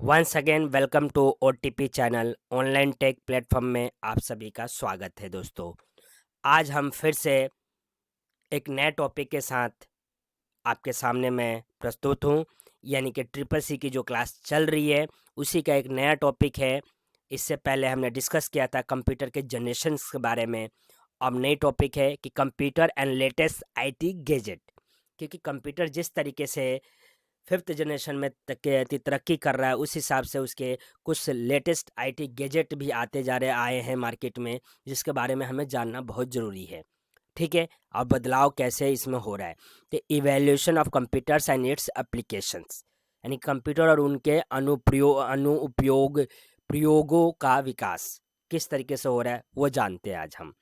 Once again welcome to OTP channel online tech platform में आप सभी का स्वागत है दोस्तों। आज हम फिर से एक नए टॉपिक के साथ आपके सामने मैं प्रस्तुत हूँ, यानी कि ट्रिपल सी की जो क्लास चल रही है उसी का एक नया टॉपिक है। इससे पहले हमने डिस्कस किया था कंप्यूटर के जनरेशन्स के बारे में। अब नई टॉपिक है कि computer and latest IT gadget, क्योंकि कंप्यूटर जिस तरीके से फिफ्थ जनरेशन में तरक्की कर रहा है उस हिसाब से उसके कुछ लेटेस्ट आईटी गैजेट भी आते जा रहे आए हैं मार्केट में, जिसके बारे में हमें जानना बहुत ज़रूरी है। ठीक है, और बदलाव कैसे इसमें हो रहा है। तो evaluation of computers and it's applications, यानी कंप्यूटर और उनके अनुप्रयोग प्रयोगों का विकास किस तरीके से हो रहा है वो जानते हैं आज हम।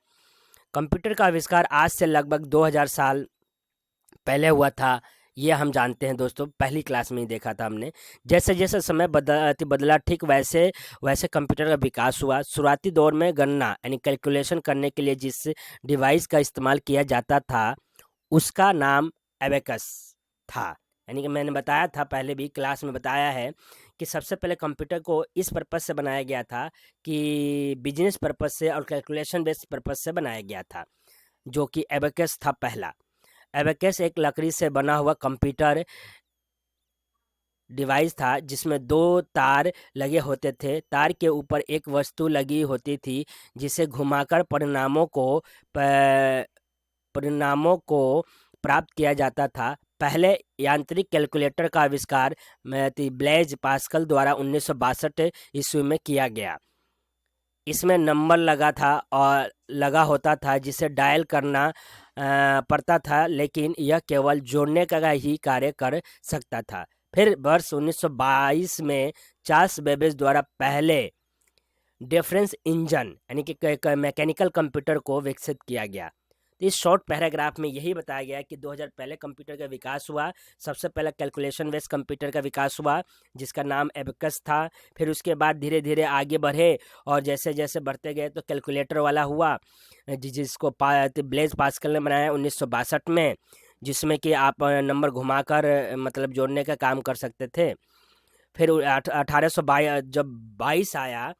कंप्यूटर का आविष्कार आज से लगभग 2000 साल पहले हुआ था, ये हम जानते हैं दोस्तों, पहली क्लास में ही देखा था हमने। जैसे जैसे समय बदला ठीक वैसे वैसे कंप्यूटर का विकास हुआ। शुरुआती दौर में गणना यानी कैलकुलेशन करने के लिए जिस डिवाइस का इस्तेमाल किया जाता था उसका नाम एबेकस था। यानी कि मैंने बताया था, पहले भी क्लास में बताया है कि सबसे पहले कंप्यूटर को इस पर्पज़ से बनाया गया था कि बिजनेस पर्पज़ से और कैलकुलेशन बेस्ड पर्पज़ से बनाया गया था, जो कि एबेकस था पहला। एबेकस एक लकड़ी से बना हुआ कंप्यूटर डिवाइस था जिसमें दो तार लगे होते थे। तार के ऊपर एक वस्तु लगी होती थी जिसे घुमाकर परिणामों को प्राप्त किया जाता था। पहले यांत्रिक कैलकुलेटर का आविष्कार ब्लेज पास्कल द्वारा 1962 ईस्वी में किया गया। इसमें नंबर लगा होता था जिसे डायल करना पड़ता था, लेकिन यह केवल जोड़ने का ही कार्य कर सकता था। फिर वर्ष 1922 में चार्ल्स बेबेज द्वारा पहले डिफरेंस इंजन यानी कि मैकेनिकल कंप्यूटर को विकसित किया गया। तो इस शॉर्ट पैराग्राफ में यही बताया गया कि 2000 पहले कंप्यूटर का विकास हुआ। सबसे पहले कैलकुलेशन बेस्ड कंप्यूटर का विकास हुआ जिसका नाम एबेकस था। फिर उसके बाद धीरे धीरे आगे बढ़े और जैसे जैसे बढ़ते गए तो कैलकुलेटर वाला हुआ जिसको ब्लेज पास्कल ने बनाया 1962 में, जिसमें कि आप नंबर घुमाकर मतलब जोड़ने का काम कर सकते थे। फिर 1822 जब 22 आया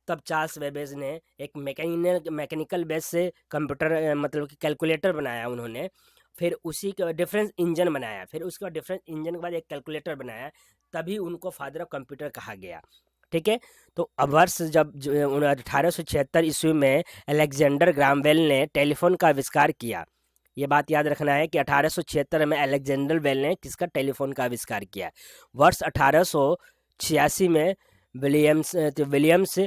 तब चार्ल्स बेबेज ने एक मैकेनिकल बेस से कंप्यूटर मतलब कि कैलकुलेटर बनाया उन्होंने। फिर उसी का डिफरेंस इंजन बनाया, फिर उसके बाद डिफरेंस इंजन के बाद एक कैलकुलेटर बनाया, तभी उनको फादर ऑफ कंप्यूटर कहा गया। ठीक है, तो अब वर्ष जब 1876 ईस्वी में अलेक्जेंडर ग्राहम ने टेलीफोन का आविष्कार किया। ये बात याद रखना है कि 1876 में अलेक्जेंडर बेल ने किसका टेलीफोन का आविष्कार किया। वर्ष 1886 में विलियम्स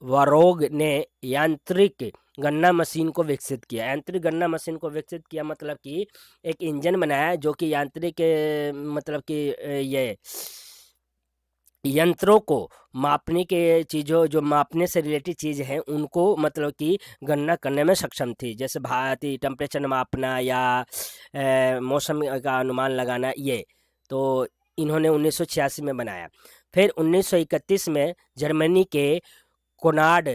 वारोग ने यांत्रिक गणना मशीन को विकसित किया। यांत्रिक गणना मशीन को विकसित किया मतलब कि एक इंजन बनाया जो कि यांत्रिक मतलब कि ये यंत्रों को मापने के चीज़ों जो मापने से रिलेटेड चीज़ हैं उनको मतलब कि गणना करने में सक्षम थी, जैसे भारतीय टेम्परेचर मापना या मौसम का अनुमान लगाना। ये तो इन्होंने 1986 में बनाया। फिर 1931 में जर्मनी के कोनार्ड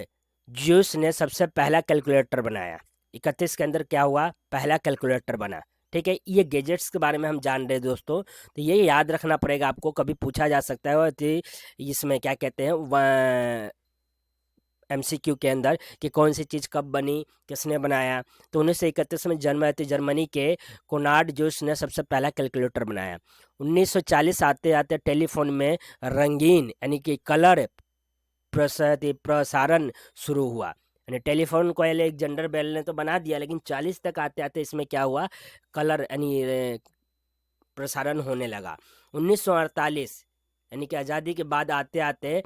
ज्यूस ने सबसे पहला कैलकुलेटर बनाया। 31 के अंदर क्या हुआ, पहला कैलकुलेटर बना। ठीक है, ये गैजेट्स के बारे में हम जान रहे हैं दोस्तों, तो ये याद रखना पड़ेगा आपको, कभी पूछा जा सकता है कि इसमें क्या कहते हैं एमसीक्यू के अंदर कि कौन सी चीज़ कब बनी, किसने बनाया। तो 1931 में जर्मनी के कोनार्ड जूस ने सबसे पहला कैलकुलेटर बनाया। 1940 आते आते टेलीफोन में रंगीन यानी कि कलर प्रसारण शुरू हुआ। यानी टेलीफोन को अलेक्जेंडर बेल ने तो बना दिया, लेकिन 40 तक आते आते इसमें क्या हुआ, कलर यानी प्रसारण होने लगा। 1948 यानी कि आज़ादी के बाद आते आते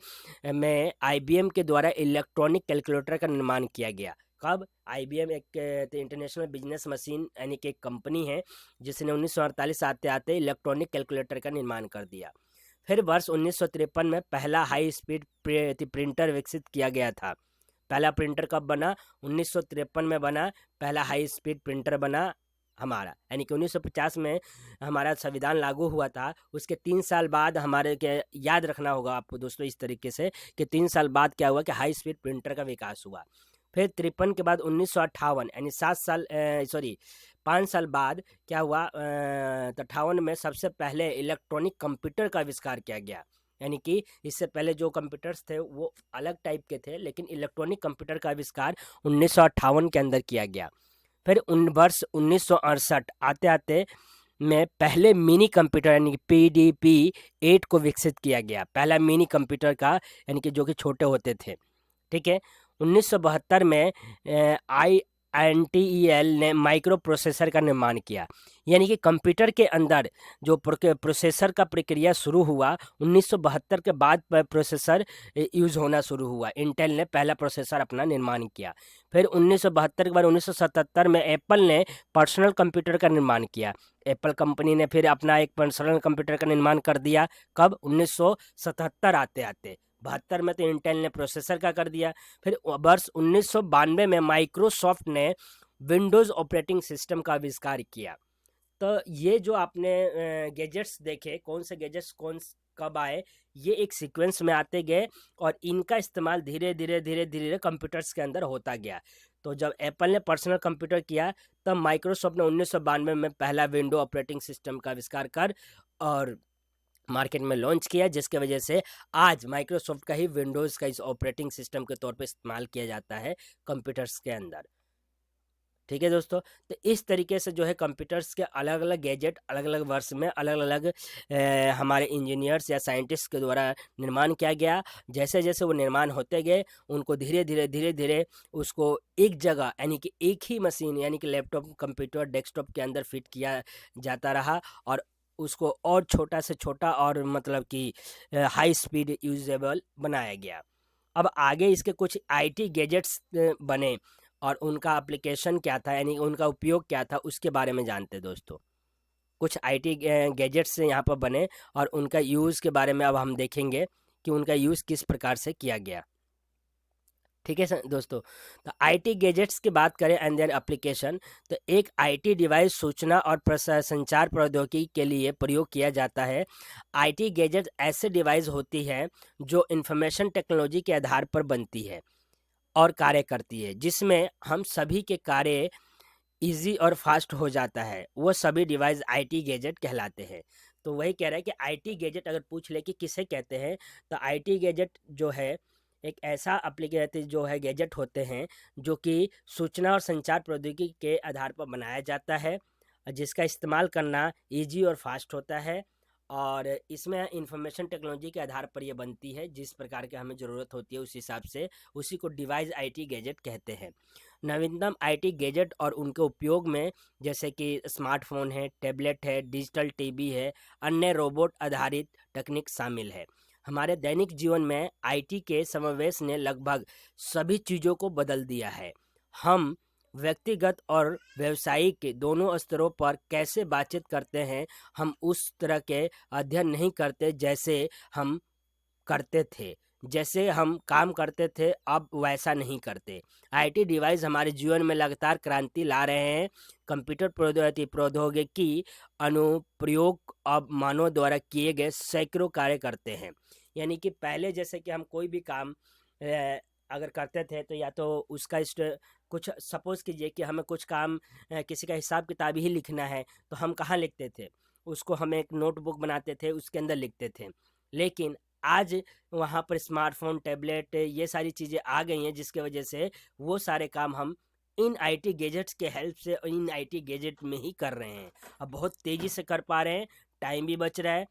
में आईबीएम के द्वारा इलेक्ट्रॉनिक कैलकुलेटर का निर्माण किया गया। कब, आईबीएम एक इंटरनेशनल बिजनेस मशीन यानी कि एक कंपनी है जिसने 1948 आते आते इलेक्ट्रॉनिक कैलकुलेटर का निर्माण कर दिया। फिर वर्ष 1953 में पहला हाई स्पीड प्रिंटर विकसित किया गया था। पहला प्रिंटर कब बना, 1953 में बना, पहला हाई स्पीड प्रिंटर बना हमारा। यानी कि 1950 में हमारा संविधान लागू हुआ था, उसके 3 साल बाद हमारे के याद रखना होगा आपको दोस्तों इस तरीके से कि 3 साल बाद क्या हुआ कि हाई स्पीड प्रिंटर का विकास हुआ। फिर 53 के बाद 1958 यानी 7 साल 5 साल बाद क्या हुआ, 58 में सबसे पहले इलेक्ट्रॉनिक कंप्यूटर का आविष्कार किया गया। यानी कि इससे पहले जो कंप्यूटर्स थे वो अलग टाइप के थे, लेकिन इलेक्ट्रॉनिक कंप्यूटर का आविष्कार 1958 के अंदर किया गया। फिर वर्ष 1968 आते आते में पहले मिनी कंप्यूटर यानी कि PDP 8 को विकसित किया गया, पहला मिनी कंप्यूटर का, यानी कि जो कि छोटे होते थे। ठीक है। 1972 में INTEL ने माइक्रो प्रोसेसर का निर्माण किया, यानी कि कंप्यूटर के अंदर जो प्रोसेसर का प्रक्रिया शुरू हुआ 1972 के बाद प्रोसेसर यूज़ होना शुरू हुआ। इंटेल ने पहला प्रोसेसर अपना निर्माण किया। फिर 1972 के बाद 1977 में एप्पल ने पर्सनल कंप्यूटर का निर्माण किया। एप्पल कंपनी ने फिर अपना एक पर्सनल कंप्यूटर का निर्माण कर दिया। कब? 1977 आते आते। 72 में तो इंटेल ने प्रोसेसर का कर दिया। फिर वर्ष 1992 में माइक्रोसॉफ्ट ने विंडोज़ ऑपरेटिंग सिस्टम का आविष्कार किया। तो ये जो आपने गैजेट्स देखे, कौन से गैजेट्स कब आए, ये एक सीक्वेंस में आते गए और इनका इस्तेमाल धीरे धीरे धीरे धीरे कंप्यूटर्स के अंदर होता गया। तो जब एप्पल ने पर्सनल कंप्यूटर किया तब माइक्रोसॉफ्ट ने 1992 में पहला विंडो ऑपरेटिंग सिस्टम का आविष्कार कर और मार्केट में लॉन्च किया, जिसके वजह से आज माइक्रोसॉफ्ट का ही विंडोज़ का इस ऑपरेटिंग सिस्टम के तौर पे इस्तेमाल किया जाता है कंप्यूटर्स के अंदर। ठीक है दोस्तों, तो इस तरीके से जो है कंप्यूटर्स के अलग अलग गैजेट अलग अलग वर्ष में अलग अलग हमारे इंजीनियर्स या साइंटिस्ट के द्वारा निर्माण किया गया। जैसे जैसे वो निर्माण होते गए उनको धीरे धीरे उसको एक जगह यानी कि एक ही मशीन यानी कि लैपटॉप, कंप्यूटर, डेस्कटॉप के अंदर फिट किया जाता रहा और उसको और छोटा से छोटा और मतलब कि हाई स्पीड यूजेबल बनाया गया। अब आगे इसके कुछ आईटी गैजेट्स बने और उनका एप्लीकेशन क्या था, यानी उनका उपयोग क्या था, उसके बारे में जानते हैं दोस्तों। कुछ आईटी गैजेट्स यहाँ पर बने और उनका यूज़ के बारे में अब हम देखेंगे कि उनका यूज़ किस प्रकार से किया गया। ठीक है दोस्तों, तो आईटी गैजेट्स की बात करें एंड देन एप्लीकेशन, तो एक आईटी डिवाइस सूचना और संचार प्रौद्योगिकी के लिए प्रयोग किया जाता है। आईटी गैजेट ऐसे डिवाइस होती है जो इंफॉर्मेशन टेक्नोलॉजी के आधार पर बनती है और कार्य करती है, जिसमें हम सभी के कार्य इजी और फास्ट हो जाता है। वो सभी डिवाइस आईटी गैजेट कहलाते हैं। तो वही कह रहा है कि आईटी गैजेट अगर पूछ ले कि किसे कहते हैं, तो आईटी गैजेट जो है एक ऐसा एप्लीकेशन जो है गैजेट होते हैं जो कि सूचना और संचार प्रौद्योगिकी के आधार पर बनाया जाता है, जिसका इस्तेमाल करना इजी और फास्ट होता है और इसमें इंफॉर्मेशन टेक्नोलॉजी के आधार पर यह बनती है। जिस प्रकार के हमें ज़रूरत होती है उस हिसाब से उसी को डिवाइस आईटी गैजेट कहते हैं। नवीनतम आईटी गैजेट और उनके उपयोग में जैसे कि स्मार्टफोन है, टैबलेट है, डिजिटल टीवी है, अन्य रोबोट आधारित तकनीक शामिल है। हमारे दैनिक जीवन में आईटी के समावेश ने लगभग सभी चीज़ों को बदल दिया है। हम व्यक्तिगत और व्यावसायिक दोनों स्तरों पर कैसे बातचीत करते हैं, हम उस तरह के अध्ययन नहीं करते जैसे हम करते थे। जैसे हम काम करते थे अब वैसा नहीं करते। आईटी डिवाइस हमारे जीवन में लगातार क्रांति ला रहे हैं। कंप्यूटर प्रौद्योगिकी अनुप्रयोग अब मानव द्वारा किए गए सैकड़ों कार्य करते हैं। यानी कि पहले जैसे कि हम कोई भी काम अगर करते थे तो या तो उसका कुछ सपोज कीजिए कि हमें कुछ काम किसी का हिसाब किताब ही लिखना है तो हम कहाँ लिखते थे, उसको हम एक नोटबुक बनाते थे, उसके अंदर लिखते थे। लेकिन आज वहाँ पर स्मार्टफोन, टैबलेट, ये सारी चीज़ें आ गई हैं जिसके वजह से वो सारे काम हम इन आईटी गैजेट्स के हेल्प से इन आईटी गैजेट में ही कर रहे हैं। अब बहुत तेज़ी से कर पा रहे हैं, टाइम भी बच रहा है,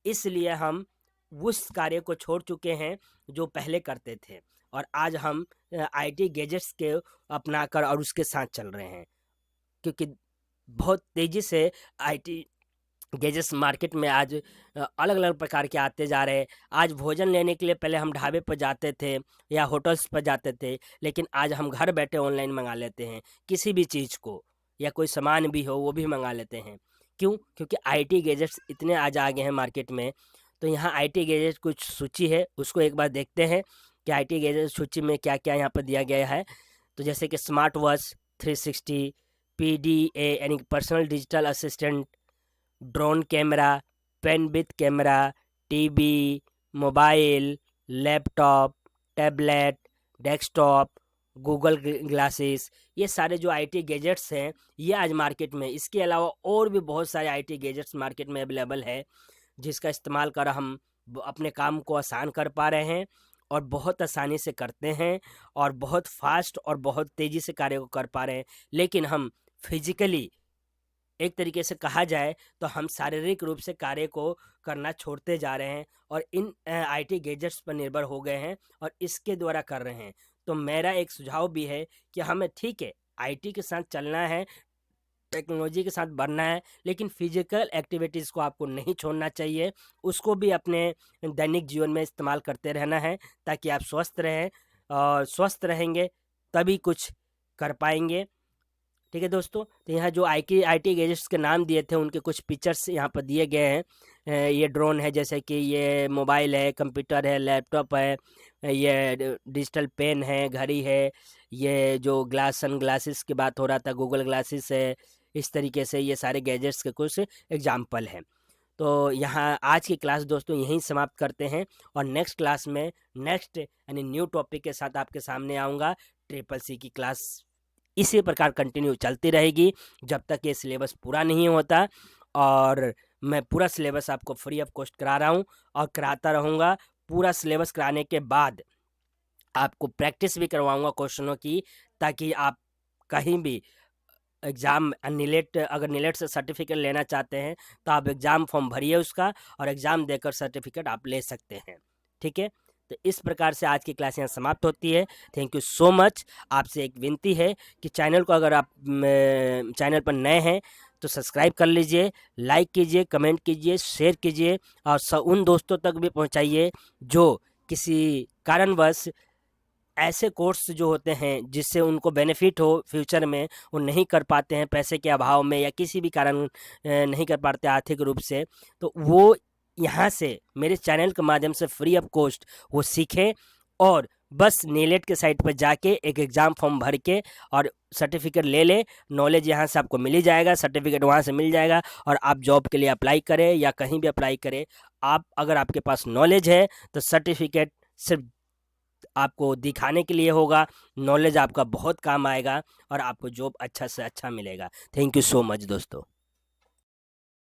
इसलिए हम उस कार्य को छोड़ चुके हैं जो पहले करते थे और आज हम आईटी गैजेट्स के अपनाकर और उसके साथ चल रहे हैं, क्योंकि बहुत तेज़ी से आईटी गैजेट्स मार्केट में आज अलग अलग प्रकार के आते जा रहे हैं। आज भोजन लेने के लिए पहले हम ढाबे पर जाते थे या होटल्स पर जाते थे, लेकिन आज हम घर बैठे ऑनलाइन मंगा लेते हैं किसी भी चीज़ को, या कोई सामान भी हो वो भी मंगा लेते हैं। क्यों? क्योंकि आईटी गैजेट्स इतने आज आ गए हैं मार्केट में। तो यहाँ आईटी गैजेट कुछ सूची है, उसको एक बार देखते हैं कि आईटी गैजेट सूची में क्या क्या यहाँ पर दिया गया है। तो जैसे कि स्मार्ट वॉच 360, PDA यानी कि personal digital assistant, drone camera, pen with camera, TV, mobile, laptop, tablet, desktop, Google glasses, ये सारे जो आईटी गैजेट्स हैं ये आज मार्केट में, इसके अलावा और भी बहुत सारे आईटी गैजेट्स मार्केट में अवेलेबल है, जिसका इस्तेमाल कर हम अपने काम को आसान कर पा रहे हैं और बहुत आसानी से करते हैं और बहुत फास्ट और बहुत तेज़ी से कार्य को कर पा रहे हैं। लेकिन हम फिजिकली, एक तरीके से कहा जाए तो हम शारीरिक रूप से कार्य को करना छोड़ते जा रहे हैं और इन आईटी गैजेट्स पर निर्भर हो गए हैं और इसके द्वारा कर रहे हैं। तो मेरा एक सुझाव भी है कि हमें, ठीक है, आईटी के साथ चलना है, टेक्नोलॉजी के साथ बढ़ना है, लेकिन फिजिकल एक्टिविटीज़ को आपको नहीं छोड़ना चाहिए, उसको भी अपने दैनिक जीवन में इस्तेमाल करते रहना है ताकि आप स्वस्थ रहें, और स्वस्थ रहेंगे तभी कुछ कर पाएंगे। ठीक है दोस्तों, तो यहाँ जो आईटी गैजेट्स के नाम दिए थे उनके कुछ पिक्चर्स यहाँ पर दिए गए हैं। ये ड्रोन है, जैसे कि ये मोबाइल है, कंप्यूटर है, लैपटॉप है, ये डिजिटल पेन है, घड़ी है, ये जो सन ग्लासेस की बात हो रहा था, गूगल ग्लासेस है। इस तरीके से ये सारे गैजेट्स के कुछ एग्जाम्पल हैं। तो यहाँ आज की क्लास दोस्तों यहीं समाप्त करते हैं और नेक्स्ट क्लास में नेक्स्ट यानी न्यू टॉपिक के साथ आपके सामने आऊँगा। CCC की क्लास इसी प्रकार कंटिन्यू चलती रहेगी जब तक ये सिलेबस पूरा नहीं होता, और मैं पूरा सिलेबस आपको फ्री ऑफ कॉस्ट करा रहा हूँ और कराता रहूँगा। पूरा सिलेबस कराने के बाद आपको प्रैक्टिस भी करवाऊँगा क्वेश्चनों की, ताकि आप कहीं भी एग्ज़ाम नीलेट, अगर नीलेट से सर्टिफिकेट लेना चाहते हैं तो आप एग्ज़ाम फॉर्म भरिए उसका और एग्ज़ाम देकर सर्टिफिकेट आप ले सकते हैं। ठीक है, तो इस प्रकार से आज की क्लास यहाँ समाप्त होती है। Thank you so much. आपसे एक विनती है कि चैनल को, अगर आप चैनल पर नए हैं तो सब्सक्राइब कर लीजिए, लाइक कीजिए, कमेंट कीजिए, शेयर कीजिए और उन दोस्तों तक भी पहुँचाइए जो किसी कारणवश ऐसे कोर्स जो होते हैं जिससे उनको बेनिफिट हो फ्यूचर में, वो नहीं कर पाते हैं पैसे के अभाव में या किसी भी कारण नहीं कर पाते आर्थिक रूप से, तो वो यहाँ से मेरे चैनल के माध्यम से फ्री ऑफ कॉस्ट वो सीखें और बस नीलेट के साइट पर जाके एक एग्ज़ाम फॉर्म भर के और सर्टिफिकेट ले ले। नॉलेज यहाँ से आपको मिल ही जाएगा, सर्टिफिकेट वहाँ से मिल जाएगा और आप जॉब के लिए अप्लाई करें या कहीं भी अप्लाई करें। आप, अगर आपके पास नॉलेज है तो सर्टिफिकेट सिर्फ आपको दिखाने के लिए होगा, नॉलेज आपका बहुत काम आएगा और आपको जॉब अच्छा से अच्छा मिलेगा। थैंक यू सो मच दोस्तों।